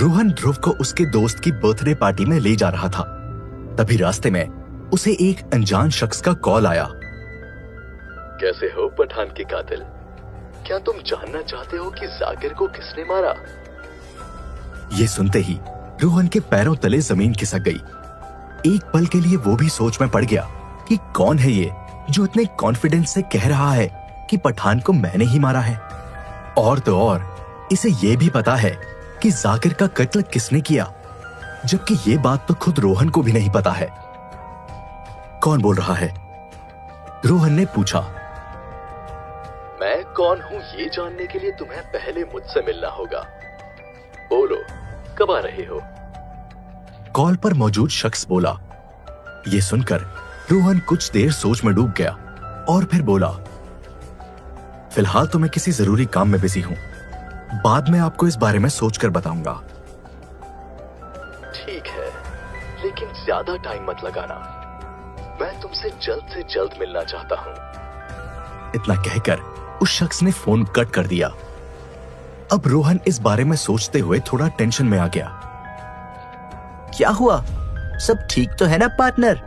रोहन ध्रुव को उसके दोस्त की बर्थडे पार्टी में ले जा रहा था। तभी रास्ते में उसे एक अनजान शख्स का कॉल आया। कैसे हो पठान के कातिल? क्या तुम जानना चाहते हो कि जाकिर को किसने मारा? ये सुनते ही रोहन के पैरों तले जमीन खिसक गई। एक पल के लिए वो भी सोच में पड़ गया कि कौन है ये जो इतने कॉन्फिडेंस से कह रहा है कि पठान को मैंने ही मारा है। और तो और इसे ये भी पता है कि जाकिर का कत्ल किसने किया, जबकि ये बात तो खुद रोहन को भी नहीं पता है। कौन बोल रहा है? रोहन ने पूछा। मैं कौन हूं ये जानने के लिए तुम्हें पहले मुझसे मिलना होगा। बोलो, कब आ रहे हो? कॉल पर मौजूद शख्स बोला। ये सुनकर रोहन कुछ देर सोच में डूब गया और फिर बोला, फिलहाल तो मैं किसी जरूरी काम में बिजी हूं, बाद में आपको इस बारे में सोचकर बताऊंगा। ठीक है, लेकिन ज्यादा टाइम मत लगाना। मैं तुमसे जल्द से जल्द मिलना चाहता हूं। इतना कहकर उस शख्स ने फोन कट कर दिया। अब रोहन इस बारे में सोचते हुए थोड़ा टेंशन में आ गया। क्या हुआ? सब ठीक तो है ना पार्टनर?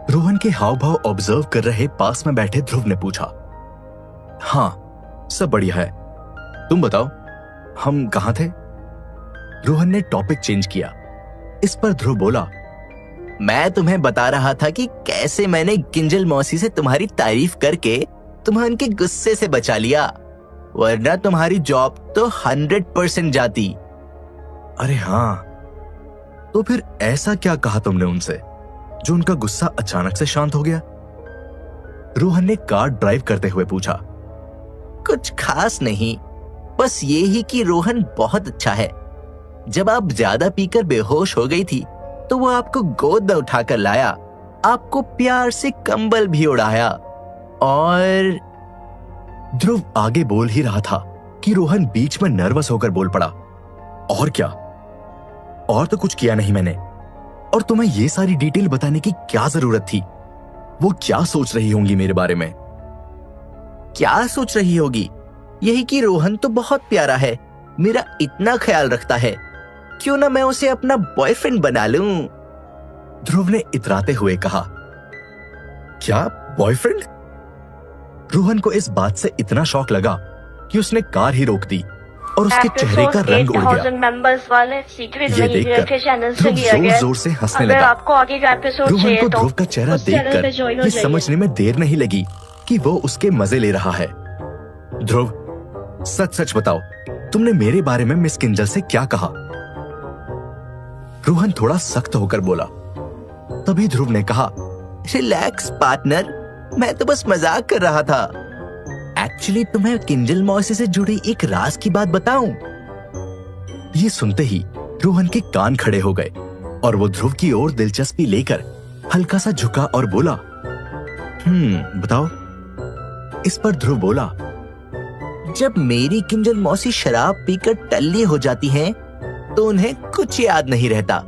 रोहन के हाव भाव ऑब्जर्व कर रहे पास में बैठे ध्रुव ने पूछा। हाँ, सब बढ़िया है। तुम बताओ, हम कहां थे? रोहन ने टॉपिक चेंज किया। इस पर ध्रुव बोला, मैं तुम्हें बता रहा था कि कैसे मैंने किंजल मौसी से तुम्हारी तारीफ करके तुम्हें उनके गुस्से से बचा लिया, वरना तुम्हारी जॉब तो 100% जाती। अरे हाँ, तो फिर ऐसा क्या कहा तुमने उनसे जो उनका गुस्सा अचानक से शांत हो गया? रोहन ने कार ड्राइव करते हुए पूछा। कुछ खास नहीं, बस ये ही कि रोहन बहुत अच्छा है। जब आप ज्यादा पीकर बेहोश हो गई थी तो वो आपको गोद में उठाकर लाया, आपको प्यार से कंबल भी उड़ाया। और ध्रुव आगे बोल ही रहा था कि रोहन बीच में नर्वस होकर बोल पड़ा। और क्या? और तो कुछ किया नहीं मैंने। और तुम्हें ये सारी डिटेल बताने की क्या जरूरत थी? वो क्या सोच रही होंगी मेरे बारे में? क्या सोच रही होगी? यही कि रोहन तो बहुत प्यारा है, मेरा इतना ख्याल रखता है, क्यों ना मैं उसे अपना बॉयफ्रेंड बना लूं? ध्रुव ने इतराते हुए कहा। क्या बॉयफ्रेंड? रोहन को इस बात से इतना शॉक लगा कि उसने कार ही रोक दी और उसके चेहरे का रंग उड़ गया। ये देखकर ध्रुव जोर जोर से हंसने लगा। रोहन को ध्रुव का चेहरा देखकर ये समझने में देर नहीं लगी कि वो उसके मजे ले रहा है। ध्रुव, सच सच बताओ, तुमने मेरे बारे में मिस किंजल से क्या कहा? रोहन थोड़ा सख्त होकर बोला। तभी ध्रुव ने कहा, रिलैक्स पार्टनर, मैं तो बस मजाक कर रहा था। एक्चुअली तुम्हें किंजल मौसी से जुड़ी एक राज की बात बताऊं? ये सुनते ही रोहन के कान खड़े हो गए और वो ध्रुव की ओर दिलचस्पी लेकर हल्का सा झुका और बोला, बताओ। इस पर ध्रुव बोला, जब मेरी किंजल मौसी शराब पीकर टल्ली हो जाती हैं, तो उन्हें कुछ याद नहीं रहता।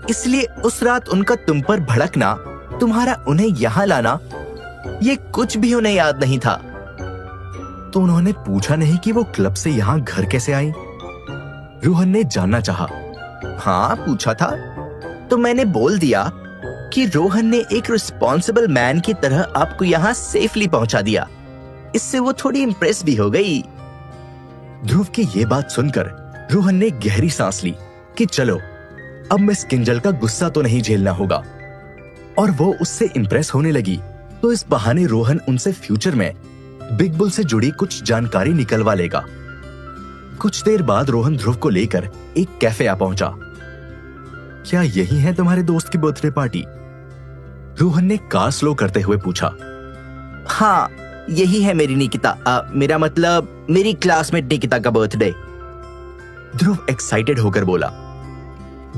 इसलिए उस रात उनका तुम पर भड़कना, तुम्हारा उन्हें यहाँ लाना, ये कुछ भी उन्हें याद नहीं था। तो उन्होंने पूछा नहीं कि वो क्लब से यहाँ घर कैसे आई? रोहन ने जानना चाहा। हाँ, पूछा था, तो मैंने बोल दिया कि रोहन ने एक रिस्पॉन्सिबल मैन की तरह आपको यहाँ सेफली पहुंचा दिया। इससे वो थोड़ी इम्प्रेस भी हो गई। ध्रुव की ये बात सुनकर रोहन ने गहरी सांस ली कि चलो, अब मिस किंजल का गुस्सा तो नहीं झेलना होगा। और वो उससे इम्प्रेस होने लगी तो इस बहाने रोहन उनसे फ्यूचर में बिग बुल से जुड़ी कुछ जानकारी निकलवा लेगा। कुछ देर बाद रोहन ध्रुव को लेकर एक कैफे आ पहुंचा। क्या यही है तुम्हारे दोस्त की बर्थडे पार्टी? रोहन ने कार स्लो करते हुए पूछा। हाँ, यही है मेरी निकिता, मेरा मतलब मेरी क्लासमेट निकिता का बर्थडे। ध्रुव एक्साइटेड होकर बोला।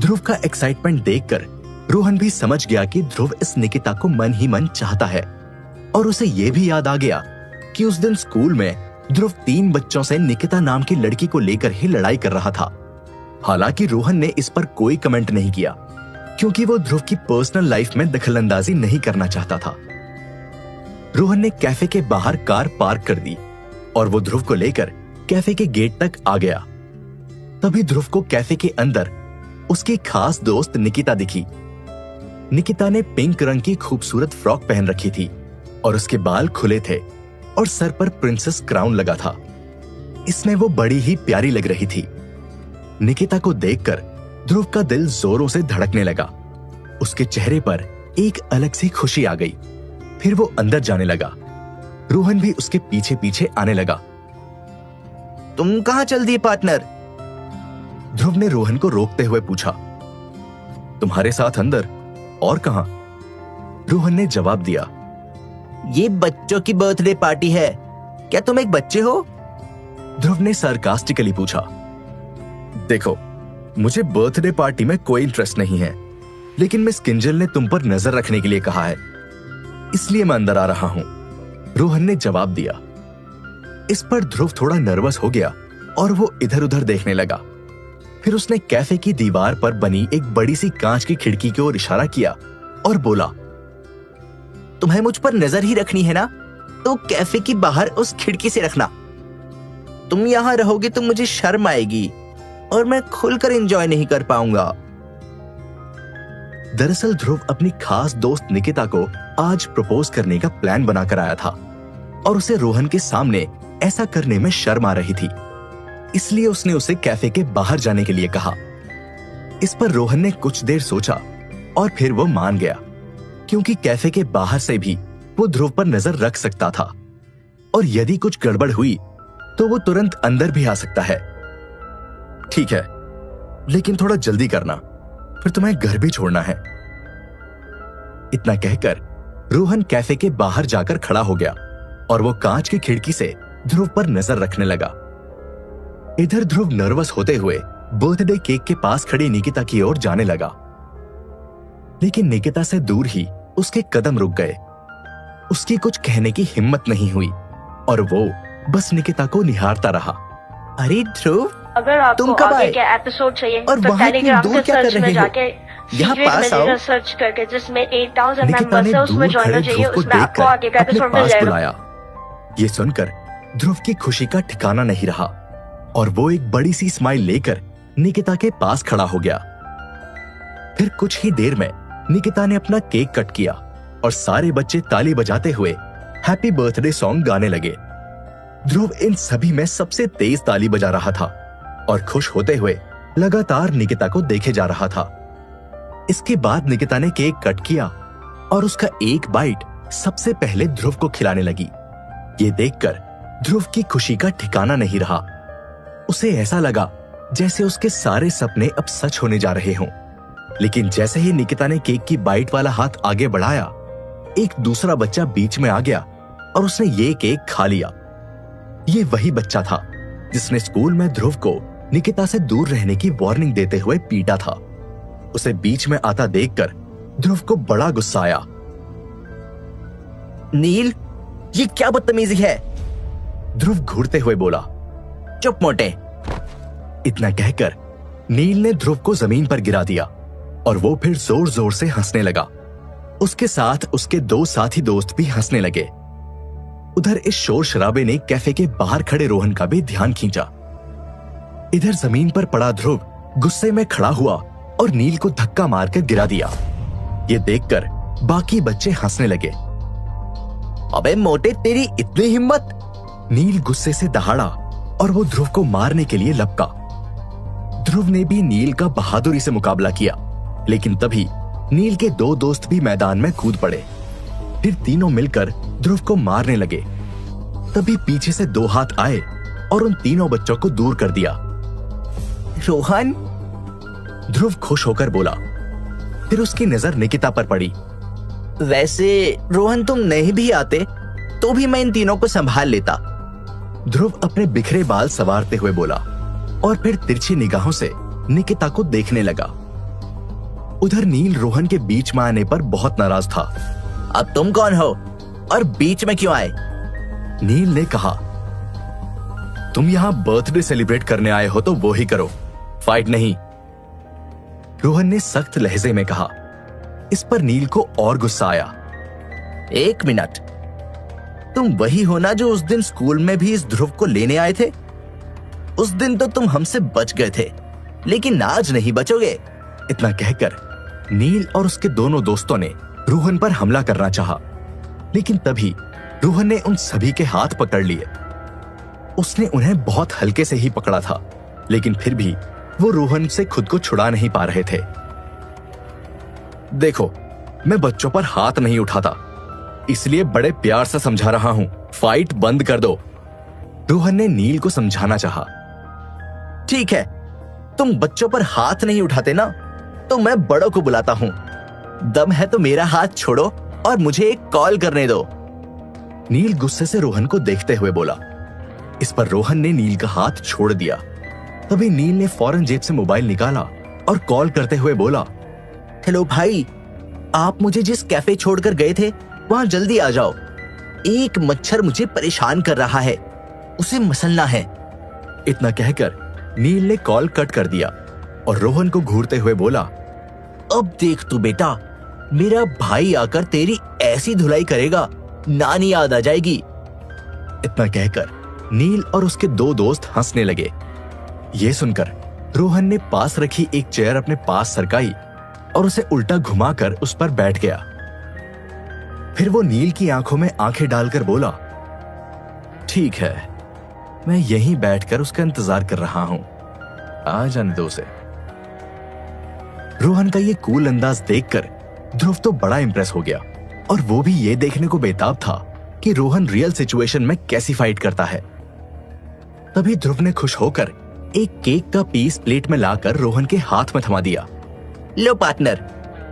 ध्रुव का एक्साइटमेंट देखकर रोहन भी समझ गया कि ध्रुव इस निकिता को मन ही मन चाहता है। और उसे यह भी याद आ गया कि उस दिन स्कूल में ध्रुव 3 बच्चों से निकिता नाम की लड़की को लेकर ही लड़ाई कर रहा था। हालांकि रोहन ने इस पर कोई कमेंट नहीं किया, क्योंकि वो ध्रुव की पर्सनल लाइफ में दखलंदाजी नहीं करना चाहता था। रोहन ने कैफे के बाहर कार पार्क कर दी और वो ध्रुव को लेकर कैफे के गेट तक आ गया। तभी ध्रुव को कैफे के अंदर उसकी खास दोस्त निकिता दिखी। निकिता ने पिंक रंग की खूबसूरत फ्रॉक पहन रखी थी और उसके बाल खुले थे और सर पर प्रिंसेस क्राउन लगा था। इसमें वो बड़ी ही प्यारी लग रही थी। निकिता को देखकर ध्रुव का दिल जोरों से धड़कने लगा। उसके चेहरे पर एक अलग सी खुशी आ गई। फिर वो अंदर जाने लगा। रोहन भी उसके पीछे पीछे आने लगा। तुम कहां चल दिए पार्टनर? ध्रुव ने रोहन को रोकते हुए पूछा। तुम्हारे साथ अंदर, और कहां? रोहन ने जवाब दिया। ये बच्चों की बर्थडे पार्टी है, क्या तुम एक बच्चे हो? ध्रुव ने सार्कास्टिकली पूछा। देखो, मुझे बर्थडे पार्टी में कोई इंटरेस्ट नहीं है, लेकिन मिस किंजल ने तुम पर नजर रखने के लिए कहा है, इसलिए मैं अंदर आ रहा हूं, रोहन ने जवाब दिया। इस पर ध्रुव थोड़ा नर्वस हो गया और वो इधर उधर देखने लगा। फिर उसने कैफे की दीवार पर बनी एक बड़ी सी कांच की खिड़की की ओर इशारा किया और बोला, तुम्हें मुझ पर नजर ही रखनी है ना, तो कैफे की बाहर उस खिड़की से रखना। तुम यहां रहोगे तो मुझे शर्म आएगी और मैं खुलकर एंजॉय नहीं कर पाऊंगा। दरअसल ध्रुव अपनी खास दोस्त निकिता को आज प्रपोज करने का प्लान बनाकर आया था और उसे रोहन के सामने ऐसा करने में शर्म आ रही थी, इसलिए उसने उसे कैफे के बाहर जाने के लिए कहा। इस पर रोहन ने कुछ देर सोचा और फिर वो मान गया, क्योंकि कैफे के बाहर से भी वो ध्रुव पर नजर रख सकता था और यदि कुछ गड़बड़ हुई तो वो तुरंत अंदर भी आ सकता है। ठीक है, लेकिन थोड़ा जल्दी करना, फिर तुम्हें घर भी छोड़ना है। इतना कहकर रोहन कैफे के बाहर जाकर खड़ा हो गया और वो कांच की खिड़की से ध्रुव पर नजर रखने लगा। इधर ध्रुव नर्वस होते हुए बर्थडे केक के पास खड़ी निकिता की ओर जाने लगा, लेकिन निकिता से दूर ही उसके कदम रुक गए। उसकी कुछ कहने की हिम्मत नहीं हुई और वो बस निकिता को निहारता रहा। अरे ध्रुव, अगर आपको तुम कब आगे आए? के एपिसोड चाहिए और तो वहाँ इतनी टेलीग्राम दूर के क्या कर सर्च रहे में हो? जाके यहाँ सीक्रेट पास आओ। मैसेंजर सर्च करके जिसमें 8000 निकिता मेंबर्स ने है उसमें दूर ज्वाइन खड़े हो जाइए, ध्रुव को उसमें आपको देखकर आगे का अपने एपिसोड मिल पास जाएगा। बुलाया। ये सुनकर ध्रुव की खुशी का ठिकाना नहीं रहा और वो एक बड़ी सी स्माइल लेकर निकिता के पास खड़ा हो गया। फिर कुछ ही देर में निकिता ने अपना केक कट किया और सारे बच्चे ताली बजाते हुए हैप्पी बर्थडे सॉन्ग गाने लगे। ध्रुव इन सभी में सबसे तेज ताली बजा रहा था और खुश होते हुए लगातार निकिता को देखे जा रहा था। इसके बाद निकिता ने केक कट किया और उसका एक बाइट सबसे पहले ध्रुव को खिलाने लगी। ये देखकर ध्रुव की खुशी का ठिकाना नहीं रहा। उसे ऐसा लगा जैसे उसके सारे सपने अब सच होने जा रहे हों। लेकिन जैसे ही निकिता ने केक की बाइट वाला हाथ आगे बढ़ाया, एक दूसरा बच्चा बीच में आ गया और उसने ये केक खा लिया। ये वही बच्चा था जिसने स्कूल में ध्रुव को निकिता से दूर रहने की वार्निंग देते हुए पीटा था। उसे बीच में आता देखकर ध्रुव को बड़ा गुस्सा आया। नील, ये क्या बदतमीजी है? ध्रुव घूरते हुए बोला। चुप मोटे। इतना कहकर नील ने ध्रुव को जमीन पर गिरा दिया और वो फिर जोर जोर से हंसने लगा। उसके साथ उसके दो साथी दोस्त भी हंसने लगे। उधर इस शोर शराबे ने कैफे के बाहर खड़े रोहन का भी ध्यान खींचा। इधर जमीन पर पड़ा ध्रुव गुस्से में खड़ा हुआ और नील को धक्का मारकर गिरा दिया। ये देखकर बाकी बच्चे हंसने लगे। अबे मोटे, तेरी इतनी हिम्मत! नील गुस्से से दहाड़ा और वो ध्रुव को मारने के लिए लपका। ध्रुव ने भी नील का बहादुरी से मुकाबला किया, लेकिन तभी नील के दो दोस्त भी मैदान में कूद पड़े। फिर तीनों मिलकर ध्रुव को मारने लगे। तभी पीछे से दो हाथ आए और उन तीनों बच्चों को दूर कर दिया। रोहन, ध्रुव खुश होकर बोला। फिर उसकी नजर निकिता पर पड़ी। वैसे रोहन, तुम नहीं भी आते तो भी मैं इन तीनों को संभाल लेता। ध्रुव अपने बिखरे बाल संवारते हुए बोला और फिर तिरछी निगाहों से निकिता को देखने लगा। उधर नील रोहन के बीच में आने पर बहुत नाराज था। अब तुम कौन हो और बीच में क्यों आए? नील ने कहा, तुम यहां बर्थडे सेलिब्रेट करने आए हो तो वो ही करो, फाइट नहीं। रोहन ने सख्त लहजे में कहा। इस पर नील को और गुस्सा आया। एक मिनट, तुम वही हो ना जो उस दिन स्कूल में भी इस ध्रुव को लेने आए थे? उस दिन तो तुम हमसे बच गए थे, लेकिन आज नहीं बचोगे। इतना कहकर नील और उसके दोनों दोस्तों ने रोहन पर हमला करना चाहा, लेकिन तभी रोहन ने उन सभी के हाथ पकड़ लिए। उसने उन्हें बहुत हल्के से ही पकड़ा था, लेकिन फिर भी वो रोहन से खुद को छुड़ा नहीं पा रहे थे। देखो, मैं बच्चों पर हाथ नहीं उठाता, इसलिए बड़े प्यार से समझा रहा हूं, फाइट बंद कर दो। रोहन ने नील को समझाना चाहा। ठीक है, तुम बच्चों पर हाथ नहीं उठाते ना, तो मैं बड़ों को बुलाता हूँ। दम है तो मेरा हाथ छोड़ो और मुझे एक कॉल करने दो। नील गुस्से से रोहन को देखते हुए बोला। इस पर रोहन ने नील का हाथ छोड़ दिया। तभी नील ने फौरन जेब से मोबाइल निकाला और कॉल करते हुए बोला, हेलो भाई, आप मुझे जिस कैफे छोड़कर गए थे वहां जल्दी आ जाओ। एक मच्छर मुझे परेशान कर रहा है, उसे मसलना है। इतना कहकर नील ने कॉल कट कर दिया और रोहन को घूरते हुए बोला, अब देख तू बेटा, मेरा भाई आकर तेरी ऐसी धुलाई करेगा, नानी याद आ जाएगी। इतना कहकर नील और उसके दो दोस्त हंसने लगे। ये सुनकर रोहन ने पास रखी एक चेयर अपने पास सरकाई और उसे उल्टा घुमाकर उस पर बैठ गया। फिर वो नील की आंखों में आंखें डालकर बोला, ठीक है, मैं यहीं बैठकर उसका इंतजार कर रहा हूं, आ जाने दो उसे। रोहन का ये कूल अंदाज देखकर ध्रुव तो बड़ा इंप्रेस हो गया, और वो भी ये देखने को बेताब था कि रोहन रियल सिचुएशन में कैसी फाइट करता है। तभी ध्रुव ने खुश होकर एक केक का पीस प्लेट में लाकर रोहन के हाथ में थमा दिया। लो पार्टनर,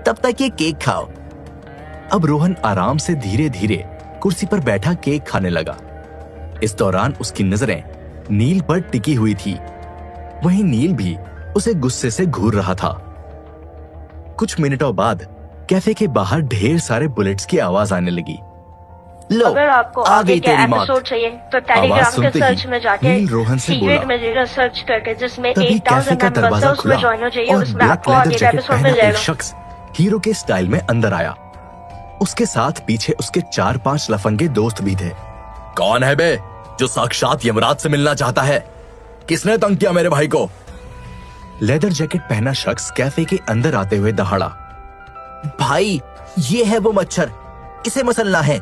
तब तक ये केक खाओ। अब रोहन आराम से धीरे धीरे कुर्सी पर बैठा केक खाने लगा। इस दौरान उसकी नजरें नील पर टिकी हुई थी। वहीं नील भी उसे गुस्से से घूर रहा था। कुछ मिनटों बाद कैफे के बाहर ढेर सारे बुलेट्स की आवाज आने लगी। लो, अगर आपको आ आगे गई के तेरी मौत। एपिसोड चाहिए तो आवाज टेलीग्राम के सुनते सर्च ही में जाके नील रोहन से सीक्रेट बोला। मटेरियल सर्च करके जिसमें तभी 8000 कैफे का मेंबर्स दरवाजा है, उसमें खुला ज्वाइन हो जाइए। और उसमें ब्लैक आपको लेदर आगे जैकेट एपिसोड पहना मिल एक जाएगा। शख्स हीरो के स्टाइल में अंदर आया। उसके साथ पीछे उसके 4-5 लफंगे दोस्त भी थे। कौन है बे जो साक्षात यमराज से मिलना चाहता है? किसने तंग किया मेरे भाई को? लेदर जैकेट पहना शख्स कैफे के अंदर आते हुए दहाड़ा। भाई, ये है वो मच्छर, इसे मसलना है।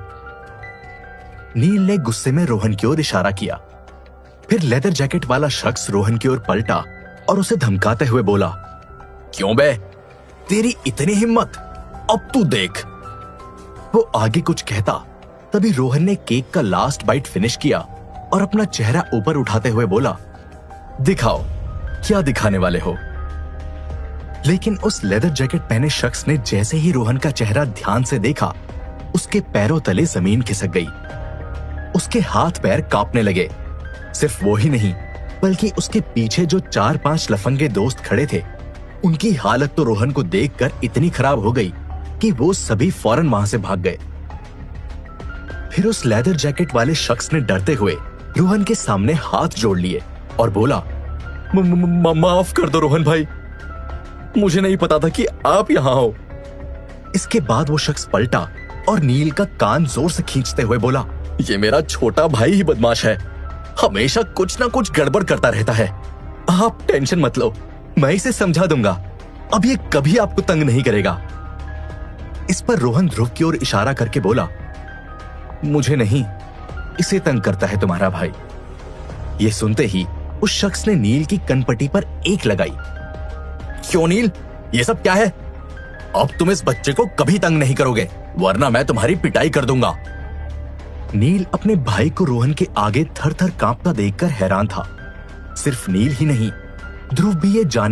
नील ने गुस्से में रोहन की ओर इशारा किया। फिर लेदर जैकेट वाला शख्स रोहन की ओर पलटा और उसे धमकाते हुए बोला, क्यों बे, तेरी इतनी हिम्मत, अब तू देख। वो आगे कुछ कहता, तभी रोहन ने केक का लास्ट बाइट फिनिश किया और अपना चेहरा ऊपर उठाते हुए बोला, दिखाओ क्या दिखाने वाले हो। लेकिन उस लेदर जैकेट पहने शख्स ने जैसे ही रोहन का चेहरा ध्यान से देखा, उसके पैरों तले जमीन खिसक गई। उसके हाथ पैर कांपने लगे। सिर्फ वो ही नहीं, बल्कि उसके पीछे जो 4-5 लफंगे दोस्त खड़े थे, उनकी हालत तो रोहन को देखकर इतनी खराब हो गई कि वो सभी फौरन वहां से भाग गए। फिर उस लेदर जैकेट वाले शख्स ने डरते हुए रोहन के सामने हाथ जोड़ लिए और बोला, माफ कर दो रोहन भाई, मुझे नहीं पता था कि आप यहां हो। इसके बाद वो शख्स पलटा और नील का कान जोर से खींचते हुए बोला, ये मेरा छोटा भाई ही बदमाश है, हमेशा कुछ ना कुछ गड़बड़ करता रहता है। आप टेंशन मत लो, मैं इसे समझा दूंगा, अब ये कभी आपको तंग नहीं करेगा। इस पर रोहन ध्रुव की ओर इशारा करके बोला, मुझे नहीं, इसे तंग करता है तुम्हारा भाई। ये सुनते ही उस शख्स ने नील की कनपट्टी पर एक लगाई। क्यों नील, ये सब क्या है? अब तुम इस बच्चे को कभी तंग नहीं करोगे, वरना मैं तुम्हारी पिटाई कर दूंगा। नील अपने भाई को रोहन के आगे थर थर कांपता देखकर हैरान था। सिर्फ नील ही नहीं, ध्रुव भी ये जान